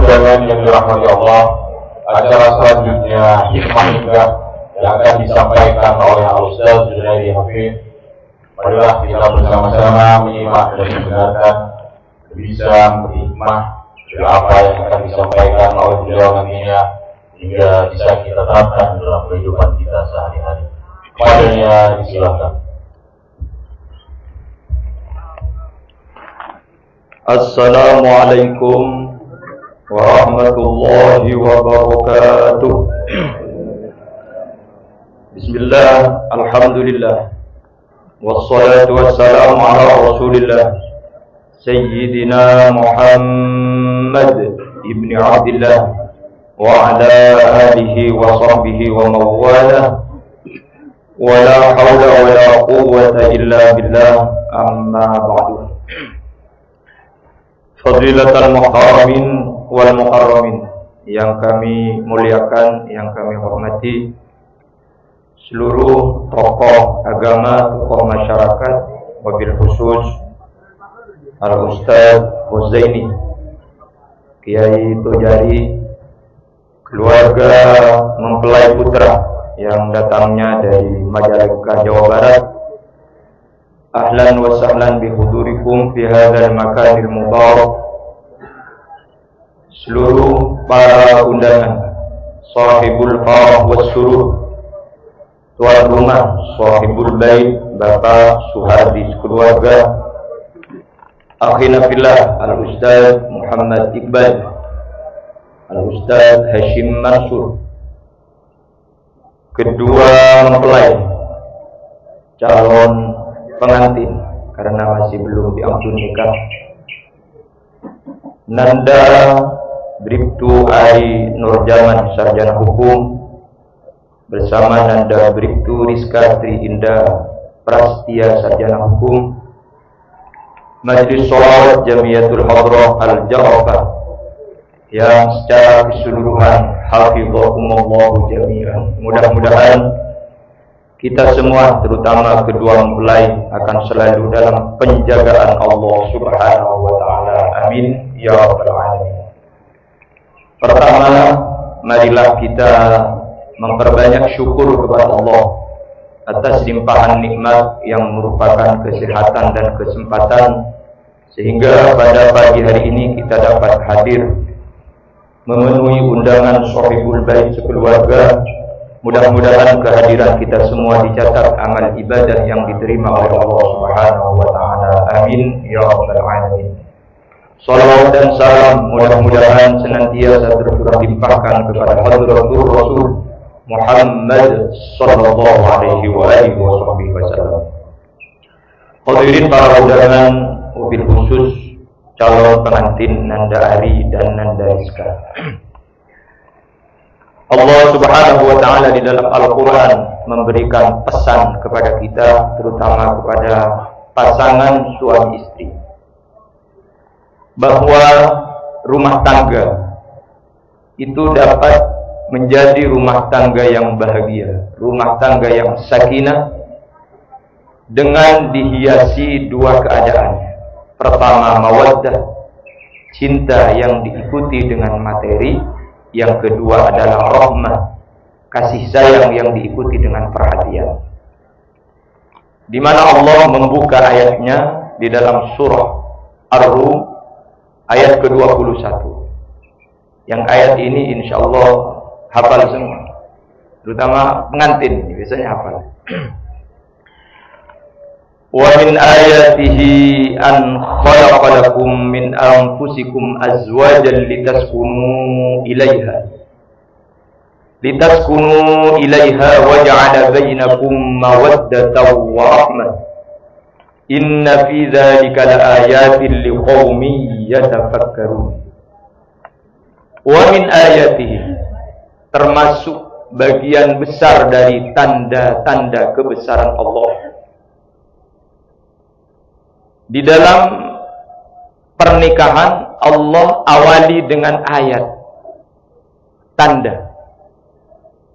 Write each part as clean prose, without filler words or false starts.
sekalian yang dirahmati Allah, acara selanjutnya hikmah nikah yang akan disampaikan oleh Al-Ustaz Junaidi Hafid. Marilah kita bersama-sama menyimak dan mendengarkan, bisa berhikmah dari apa yang akan disampaikan oleh beliau nantinya, hingga bisa kita terapkan dalam kehidupan kita sehari-hari. Padanya disilakan. Assalamualaikum warahmatullahi wabarakatuh. Bismillah, alhamdulillah, wassalatu wassalamu ala rasulillah Sayyidina Muhammad ibn Abdillah wa ala alihi wa sahbihi wa mawalah, wa la hawla wa la quwwata illa billah, amma ba'du. Fadilatul muharamin wal mukarramin, yang kami muliakan, yang kami hormati, seluruh tokoh agama, tokoh masyarakat, wabil khusus Al-Ustaz Huzaini, Kiai Tojari, keluarga mempelai putra yang datangnya dari Majalengka, Jawa Barat. Ahlan wa sahlan bihudurikum fi hadzal makanil mubarak. Seluruh para undangan, sahibul farah was surur, tuan rumah, sahibul bait, Bapak Suhardi keluarga, akhina fillah Al-Ustaz Muhammad Iqbal, Al-Ustaz Hashim Mansur, kedua mempelai, calon pengantin karena masih belum diampuni nikah, Nanda Bribtu Ari Nurjaman, sarjana hukum, bersama Nanda Bribtu Rizka Tri Indah Prastia, sarjana hukum, Majelis Sholawat Jamiatul Hadrah Al-Jarafah yang secara keseluruhan hafizahumullahu jami'an. Mudah-mudahan kita semua, terutama kedua mempelai, akan selalu dalam penjagaan Allah Subhanahu wa ta'ala. Amin ya rabbal alamin. Pertama, marilah kita memperbanyak syukur kepada Allah atas limpahan nikmat yang merupakan kesehatan dan kesempatan, sehingga pada pagi hari ini kita dapat hadir memenuhi undangan Shahibul Bait sekeluarga. Mudah-mudahan kehadiran kita semua dicatat amal ibadah yang diterima oleh Allah Subhanahu wa ta'ala. Amin ya rabbal alamin. Salawat dan salam mudah-mudahan senantiasa tercurah limpahkan kepada hadratur Rasul Muhammad sallallahu alaihi wa alihi wasallam. Hadirin para undangan, wabil khusus calon pengantin Nanda Ari dan Nanda Rizka. Allah Subhanahu wa ta'ala di dalam Al-Quran memberikan pesan kepada kita, terutama kepada pasangan suami istri, bahwa rumah tangga itu dapat menjadi rumah tangga yang bahagia, rumah tangga yang sakinah, dengan dihiasi dua keadaan. Pertama, mawaddah, cinta yang diikuti dengan materi. Yang kedua adalah rahmah, kasih sayang yang diikuti dengan perhatian. Di mana Allah membuka ayatnya di dalam surah Ar-Rum ayat ke-21. Yang ayat ini insya Allah hafal semua, terutama pengantin biasanya hafal. Wa min ayatihi an khalaqa lakum min anfusikum azwajan litaskunu ilaiha wa ja'ala bainakum mawaddatan wa rahmah. Inna fi dzalika laayatin liqaumin yatafakkarun. Wa min ayatihi, termasuk bagian besar dari tanda-tanda kebesaran Allah. Di dalam pernikahan Allah awali dengan ayat, tanda.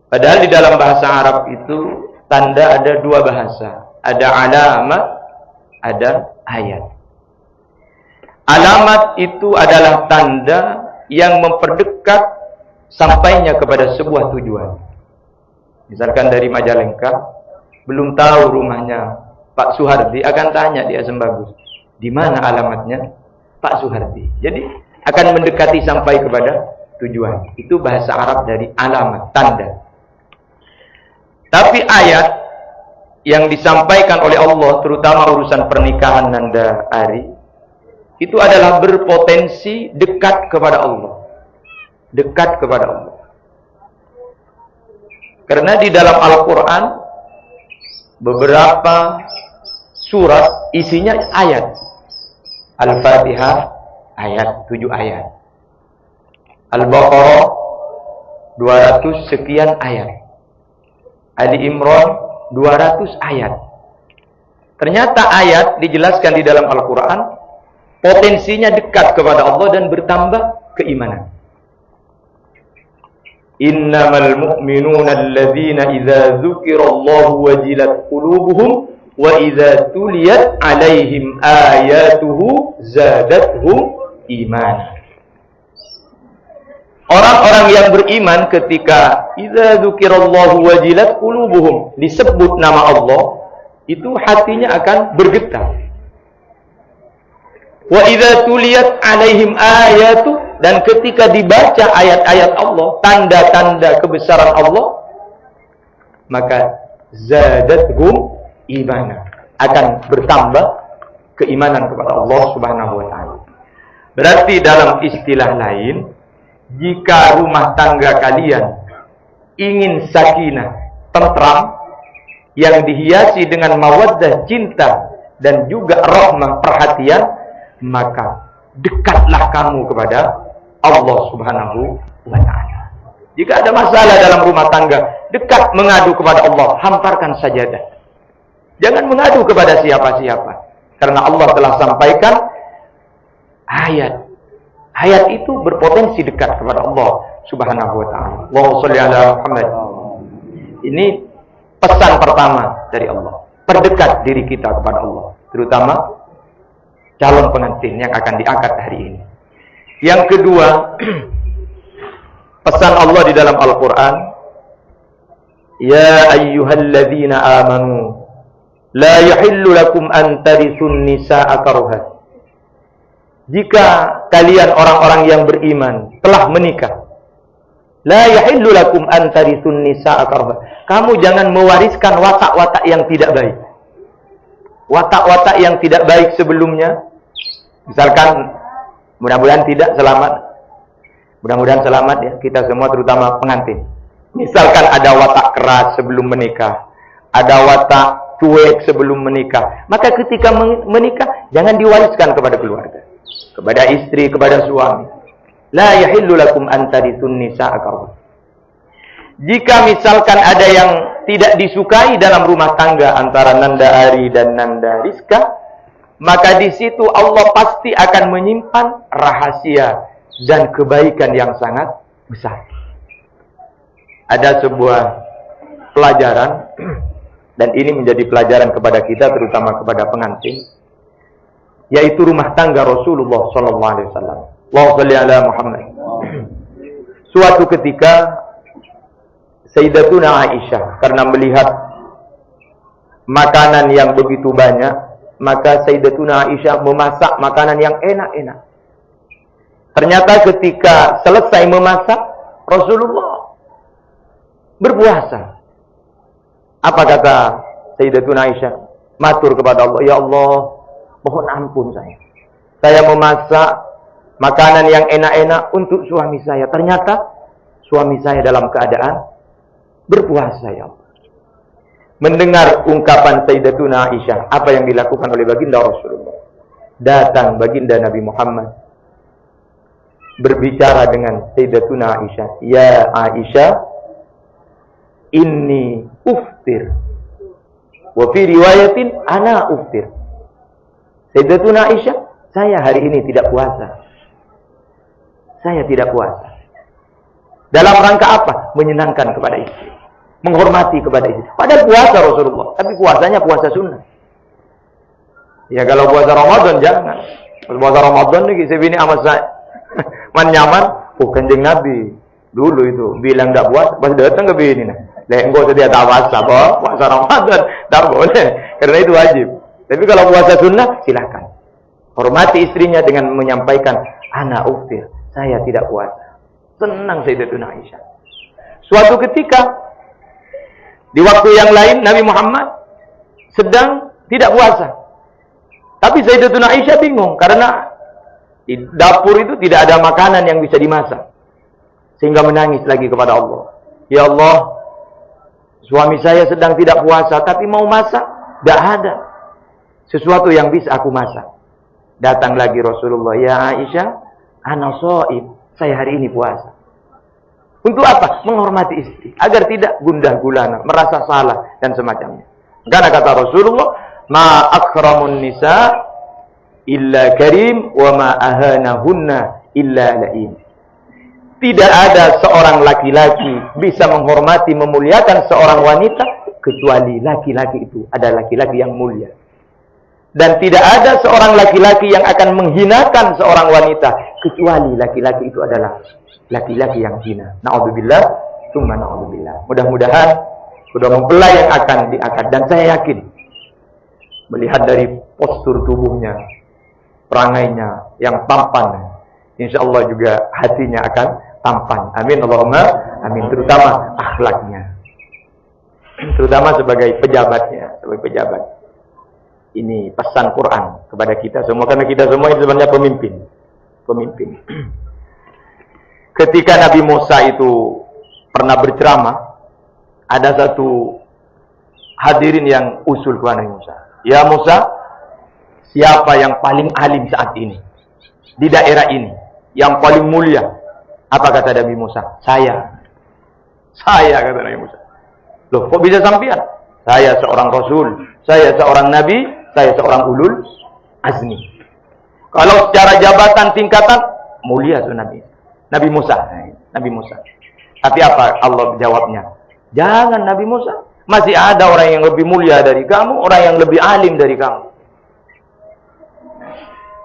Padahal di dalam bahasa Arab itu tanda ada dua bahasa, ada alamat, ada ayat. Alamat itu adalah tanda yang memperdekat sampainya kepada sebuah tujuan. Misalkan dari Majalengka, belum tahu rumahnya Pak Suhardi, akan tanya di Asem Bagus, di mana alamatnya Pak Suhardi. Jadi akan mendekati sampai kepada tujuan. Itu bahasa Arab dari alamat, tanda. Tapi ayat yang disampaikan oleh Allah, terutama urusan pernikahan Nanda Ari, itu adalah berpotensi dekat kepada Allah. Dekat kepada Allah. Karena di dalam Al-Quran, beberapa surat isinya ayat. Al-Fatihah, ayat, 7 ayat. Al-Baqarah, 200 sekian ayat. Ali Imran, 200 ayat. Ternyata ayat dijelaskan di dalam Al-Quran, potensinya dekat kepada Allah dan bertambah keimanan. Innamal mu'minuna alladzina idza dzukirallahu wajilat qulubuhum wa idza tuliyat alaihim ayatuhu zadatuhum imana. Orang-orang yang beriman ketika idza dzukirallahu wajilat qulubuhum, disebut nama Allah, itu hatinya akan bergetar. Wa idza tuliyat alaihim ayatu, dan ketika dibaca ayat-ayat Allah, tanda-tanda kebesaran Allah, maka zadathum imana, akan bertambah keimanan kepada Allah Subhanahu wa taala. Berarti dalam istilah lain, jika rumah tangga kalian ingin sakinah, tentram, yang dihiasi dengan mawaddah, cinta, dan juga rahmah, perhatian, maka dekatlah kamu kepada Allah Subhanahu wa ta'ala. Jika ada masalah dalam rumah tangga, dekat mengadu kepada Allah, hamparkan sajadah. Jangan mengadu kepada siapa-siapa. Karena Allah telah sampaikan ayat. Ayat itu berpotensi dekat kepada Allah Subhanahu wa ta'ala. Allahumma shalli ala Muhammad. Ini pesan pertama dari Allah. Perdekat diri kita kepada Allah. Terutama calon pengantin yang akan diangkat hari ini. Yang kedua, pesan Allah di dalam Al-Quran, Ya ayyuhalladzina amanu, la yahillu lakum an tarisun nisa'a karha. Jika kalian orang-orang yang beriman telah menikah, la yahillu lakum an tarisun nisa'a karha. Kamu jangan mewariskan watak-watak yang tidak baik. Watak-watak yang tidak baik sebelumnya, misalkan, mudah-mudahan tidak selamat. Mudah-mudahan selamat ya, kita semua terutama pengantin. Misalkan ada watak keras sebelum menikah, ada watak cuek sebelum menikah, maka ketika menikah jangan diwariskan kepada keluarga, kepada istri, kepada suami. La yahillu lakum an tarithun nisa'a karha. Jika misalkan ada yang tidak disukai dalam rumah tangga antara Nanda Ari dan Nanda Rizka, maka di situ Allah pasti akan menyimpan rahasia dan kebaikan yang sangat besar. Ada sebuah pelajaran, dan ini menjadi pelajaran kepada kita, terutama kepada pengantin, yaitu rumah tangga Rasulullah SAW. Allahumma shalli ala Muhammad. Suatu ketika Sayyidatuna Aisyah, karena melihat makanan yang begitu banyak, maka Sayyidatuna Aisyah memasak makanan yang enak-enak. Ternyata ketika selesai memasak, Rasulullah berpuasa. Apa kata Sayyidatuna Aisyah? Matur kepada Allah, Ya Allah, mohon ampun saya. Saya memasak makanan yang enak-enak untuk suami saya. Ternyata suami saya dalam keadaan berpuasa, ya Allah. Mendengar ungkapan Sayyidatuna Aisyah, apa yang dilakukan oleh baginda Rasulullah? Datang baginda Nabi Muhammad, berbicara dengan Sayyidatuna Aisyah. Ya Aisyah, inni uftir. Wa fi riwayatin ana uftir. Sayyidatuna Aisyah, saya hari ini tidak puasa. Saya tidak puasa. Dalam rangka apa? Menyenangkan kepada istri, menghormati kepada istri. Padahal puasa Rasulullah, tapi puasanya puasa sunnah. Ya kalau puasa Ramadan jangan. Puasa Ramadan nih saya bini amat saya. nyaman. Oh, Kanjeng Nabi dulu itu bilang tidak puasa, pas datang ke sini nah. Enggak usah dia tak puasa Ramadan, tak boleh. Karena itu wajib. Tapi kalau puasa sunnah, silakan. Hormati istrinya dengan menyampaikan, ana uftir, saya tidak puasa. Senang Sayyidatuna Aisyah. Suatu ketika, di waktu yang lain, Nabi Muhammad sedang tidak puasa. Tapi Sayyidatuna Aisyah bingung, karena di dapur itu tidak ada makanan yang bisa dimasak. Sehingga menangis lagi kepada Allah. Ya Allah, suami saya sedang tidak puasa, tapi mau masak, tidak ada sesuatu yang bisa aku masak. Datang lagi Rasulullah, ya Aisyah, ana shaim, saya hari ini puasa. Untuk apa? Menghormati istri, agar tidak gundah gulana, merasa salah dan semacamnya. Karena kata Rasulullah, ma akramun nisa illa karim wa ma ahanahunna illa laim. Tidak ada seorang laki-laki bisa menghormati, memuliakan seorang wanita kecuali laki-laki itu adalah laki-laki yang mulia. Dan tidak ada seorang laki-laki yang akan menghinakan seorang wanita kecuali laki-laki itu adalah laki-laki yang hina. Na'udzubillah, tsumma na'udzubillah. Mudah-mudahan sudah mempelai yang akan diangkat, dan saya yakin melihat dari postur tubuhnya, perangainya yang tampan, insya Allah juga hatinya akan tampan. Amin Allahumma amin. Terutama akhlaknya, terutama sebagai pejabatnya, sebagai pejabat. Ini pesan Quran kepada kita semua, karena kita semua ini sebenarnya pemimpin. Ketika Nabi Musa itu pernah berceramah, ada satu hadirin yang usul kepada Nabi Musa. Ya Musa, siapa yang paling alim saat ini di daerah ini, yang paling mulia? Apa kata Nabi Musa? Saya kata Nabi Musa. Loh, kok bisa sampean? Saya seorang Rasul, saya seorang Nabi, saya seorang ulul azmi. Kalau secara jabatan tingkatan, mulia itu Nabi Musa. Tapi apa Allah jawabnya? Jangan Nabi Musa. Masih ada orang yang lebih mulia dari kamu, orang yang lebih alim dari kamu.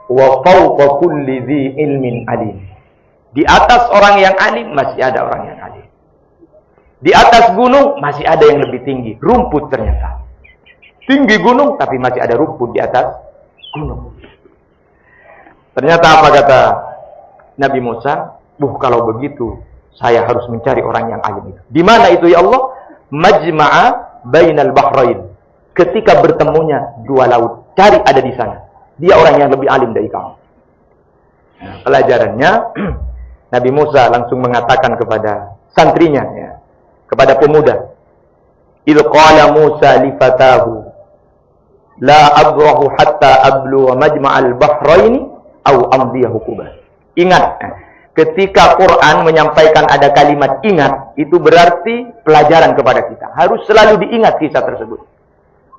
Wa fawqa kulli dzi ilmin alim. Di atas orang yang alim masih ada orang yang alim. Di atas gunung masih ada yang lebih tinggi, rumput ternyata. Tinggi gunung tapi masih ada rumput di atas gunung. Ternyata apa kata Nabi Musa? Kalau begitu saya harus mencari orang yang alim itu. Di mana itu ya Allah? Majma'a bainal bahrain. Ketika bertemunya dua laut, cari ada di sana. Dia orang yang lebih alim dari kamu. Nah, pelajarannya Nabi Musa langsung mengatakan kepada santrinya, ya, kepada pemuda. Il qala Musa li fatahu la abrahu hatta ablu majma'al bahraini aw amdiya hukuba. Ingat, ketika Quran menyampaikan ada kalimat ingat, itu berarti pelajaran kepada kita. Harus selalu diingat kisah tersebut.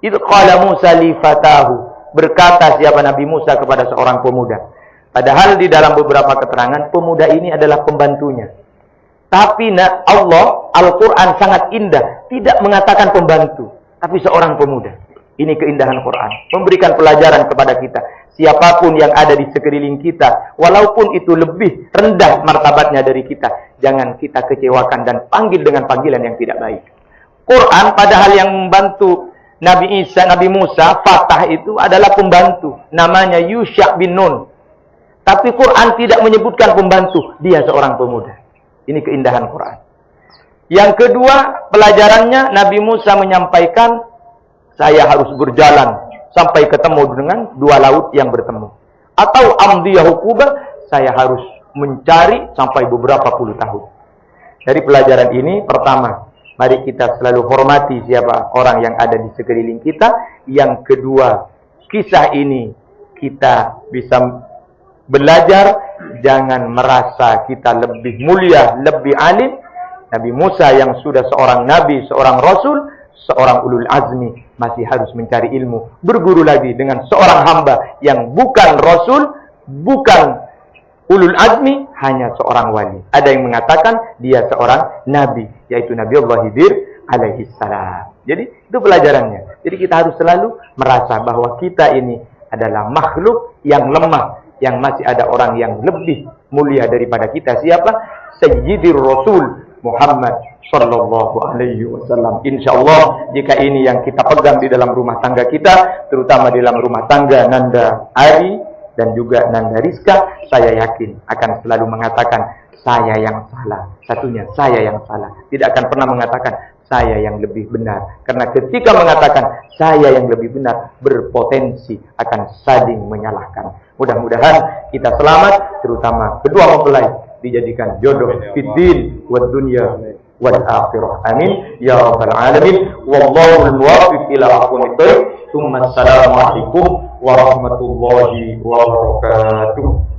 Itu qala Musa li fatahu, berkata siapa Nabi Musa kepada seorang pemuda. Padahal di dalam beberapa keterangan pemuda ini adalah pembantunya. Tapi Allah, Al-Quran sangat indah, tidak mengatakan pembantu, tapi seorang pemuda. Ini keindahan Quran, memberikan pelajaran kepada kita. Siapapun yang ada di sekeliling kita, walaupun itu lebih rendah martabatnya dari kita, jangan kita kecewakan dan panggil dengan panggilan yang tidak baik. Quran padahal yang membantu Nabi Musa, Fatah itu adalah pembantu. Namanya Yusha bin Nun. Tapi Quran tidak menyebutkan pembantu, dia seorang pemuda. Ini keindahan Quran. Yang kedua, pelajarannya Nabi Musa menyampaikan, saya harus berjalan sampai ketemu dengan dua laut yang bertemu. Atau amdiyah hukuba, saya harus mencari sampai beberapa puluh tahun. Dari pelajaran ini, pertama, mari kita selalu hormati siapa orang yang ada di sekeliling kita. Yang kedua, kisah ini kita bisa belajar, jangan merasa kita lebih mulia, lebih alim. Nabi Musa yang sudah seorang nabi, seorang rasul, seorang ulul azmi, masih harus mencari ilmu, berguru lagi dengan seorang hamba yang bukan rasul, bukan ulul azmi, hanya seorang wali. Ada yang mengatakan dia seorang nabi, yaitu Nabi Allah Khidir alaihi salam. Jadi itu pelajarannya. Jadi kita harus selalu merasa bahwa kita ini adalah makhluk yang lemah, yang masih ada orang yang lebih mulia daripada kita. Siapa? Sayyidir Rasul Muhammad sallallahu alaihi wasallam. Insyaallah jika ini yang kita pegang di dalam rumah tangga kita, terutama di dalam rumah tangga Nanda Ari dan juga Nanda Rizka, saya yakin akan selalu mengatakan saya yang salah. Satunya saya yang salah. Tidak akan pernah mengatakan saya yang lebih benar. Karena ketika mengatakan saya yang lebih benar, berpotensi akan saling menyalahkan. Mudah-mudahan kita selamat, terutama kedua mempelai dijadikan jodoh fiddin wad dunya wal akhirah. Amin ya rabbal alamin. Wallahul muwaffiq ila aqwamit thoriq. Assalamualaikum warahmatullahi wabarakatuh.